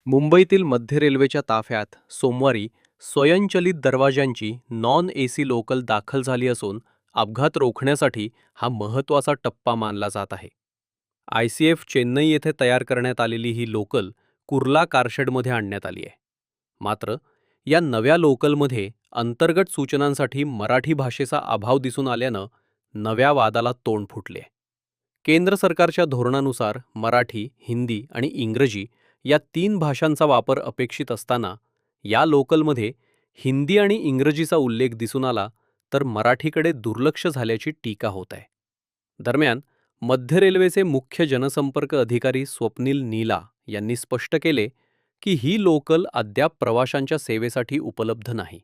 मुंबईतील मध्य रेल्वेच्या ताफ्यात सोमवारी स्वयंचलित दरवाज्यांची नॉन एसी लोकल दाखल झाली असून अपघात रोखण्यासाठी हा महत्त्वाचा टप्पा मानला जात आहे. आयसीएफ चेन्नई येथे तयार करण्यात आलेली ही लोकल कुर्ला कारशेडमध्ये आणण्यात आली आहे. मात्र या नव्या लोकलमध्ये अंतर्गत सूचनांसाठी मराठी भाषेचा अभाव दिसून आल्यानं नव्या वादाला तोंड फुटले. केंद्र सरकारच्या धोरणानुसार मराठी, हिंदी आणि इंग्रजी या 3 भाषांचा वापर अपेक्षित असताना या लोकलमध्ये हिंदी आणि इंग्रजीचा उल्लेख दिसून आला तर मराठीकडे दुर्लक्ष झाल्याची टीका होत आहे. दरम्यान मध्य रेल्वेचे मुख्य जनसंपर्क अधिकारी स्वप्नील नीला यांनी स्पष्ट केले की ही लोकल अद्याप प्रवाशांच्या सेवेसाठी उपलब्ध नाही.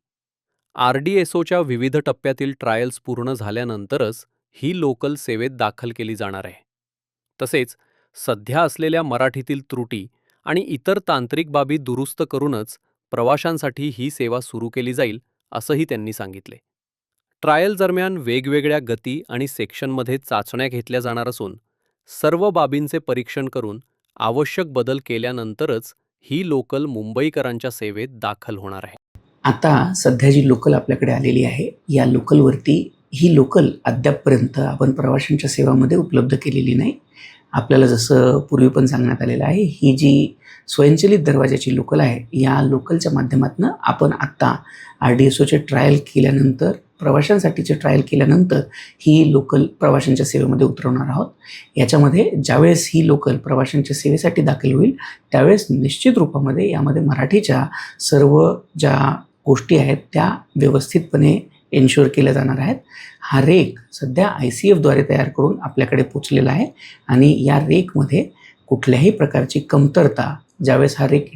आरडीएसओच्या विविध टप्प्यातील ट्रायल्स पूर्ण झाल्यानंतरच ही लोकल सेवेत दाखल केली जाणार आहे. तसेच सध्या असलेल्या मराठीतील त्रुटी आणि इतर तांत्रिक बाबी दुरुस्त करूनच प्रवाशांसाठी ही सेवा सुरू केली जाईल, असंही त्यांनी सांगितले. ट्रायल दरम्यान वेगवेगळ्या गती आणि सेक्शनमध्ये चाचण्या घेतल्या जाणार असून सर्व बाबींचे परीक्षण करून आवश्यक बदल केल्यानंतरच ही लोकल मुंबईकरांच्या सेवेत दाखल होणार आहे. आता सध्या जी लोकल आपल्याकडे आलेली आहे, या लोकलवरती ही लोकल अद्यापपर्यंत आपण प्रवाशांच्या सेवामध्ये उपलब्ध केलेली नाही. आपल्याला जसं पूर्वी पण सांगण्यात आलेलं आहे, ही जी स्वयंचलित दरवाजाची लोकल आहे, या लोकलच्या माध्यमातून आपण आत्ता आरडीएसओचे ट्रायल केल्यानंतर, प्रवाशांसाठीचे ट्रायल केल्यानंतर ही लोकल प्रवाशांच्या सेवेमध्ये उतरवणार आहोत. याच्यामध्ये ज्यावेळेस ही लोकल प्रवाशांच्या सेवेसाठी दाखल होईल त्यावेळेस निश्चित रूपामध्ये यामध्ये मराठीच्या सर्व ज्या गोष्टी आहेत त्या व्यवस्थितपणे एन्श्युअर केल्या जाणार आहेत. हा रेक सध्या ICFद्वारे तयार करून आपल्याकडे पोचलेला आहे आणि या रेकमध्ये कुठल्याही प्रकारची कमतरता ज्यावेळेस हा रेक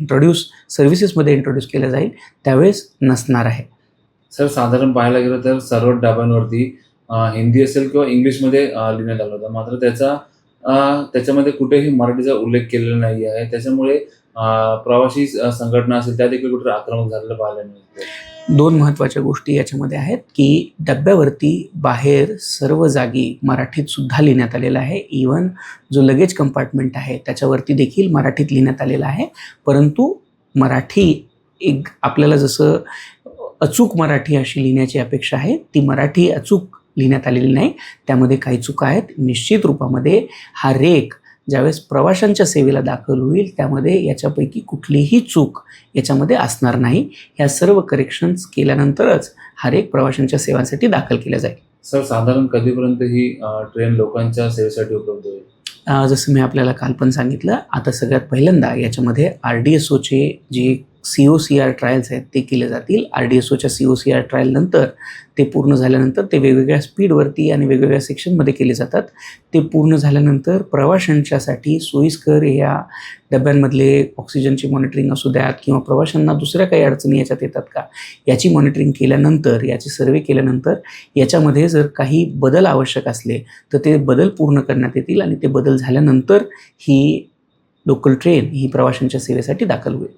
सर्व्हिसेसमध्ये इंट्रोड्यूस केला जाईल त्यावेळेस नसणार आहे. सर, साधारण पाहायला गेलं तर सर्व डब्यांवरती हिंदी असेल किंवा इंग्लिशमध्ये लिहिण्यात आलं होतं, मात्र त्याच्यामध्ये कुठेही मराठीचा उल्लेख केलेला नाही आहे. त्याच्यामुळे प्रवासी संघटना असेल त्या देखील कुठे आक्रमक झालेलं पाहायला मिळतं. 2 महत्त्वाच्या गोष्टी याच्यामध्ये आहेत की डब्यावरती बाहेर सर्व जागी मराठीत सुद्धा लिहिण्यात आलेलं आहे. इवन जो लगेज कंपार्टमेंट आहे त्याच्यावरती देखील मराठीत लिहिण्यात आलेलं आहे. परंतु मराठी आपल्याला जसं अचूक मराठी अशी लिहिण्याची अपेक्षा आहे, ती मराठी अचूक लिहिण्यात आलेली नाही. त्यामध्ये काही चुका आहेत. निश्चित रूपामध्ये हा रेक ज्यावेळेस प्रवाशांच्या सेवेला दाखल होईल त्यामध्ये याच्यापैकी कुठलीही चूक याच्यामध्ये असणार नाही. ह्या सर्व करेक्शन्स केल्यानंतरच हा रेक प्रवाशांच्या सेवांसाठी दाखल केला जाईल. सर, साधारण कधीपर्यंत ही ट्रेन लोकांच्या सेवेसाठी उपलब्ध होईल? जसं मी आपल्याला काल पण सांगितलं, आता सगळ्यात पहिल्यांदा याच्यामध्ये आरडीएसओचे जे COCR ट्रायल्स आहेत ते केले जातील. आरडीएसओच्या COCR ट्रायल नंतर ते पूर्ण झाल्यानंतर ते वेगवेगळ्या स्पीडवरती आणि वेगवेगळ्या सेक्शनमध्ये केले जातात. ते पूर्ण झाल्यानंतर प्रवाशांच्यासाठी सोयीस्कर या डब्यांमधले ऑक्सिजनची मॉनिटरिंग असू द्यात किंवा प्रवाशांना दुसऱ्या काही अडचणी याच्यात येतात का याची मॉनिटरिंग केल्यानंतर, याची सर्वे केल्यानंतर याच्यामध्ये जर काही बदल आवश्यक असले तर ते बदल पूर्ण करण्यात येतील आणि ते बदल झाल्यानंतर ही लोकल ट्रेन ही प्रवाशांच्या सेवेसाठी दाखल होईल.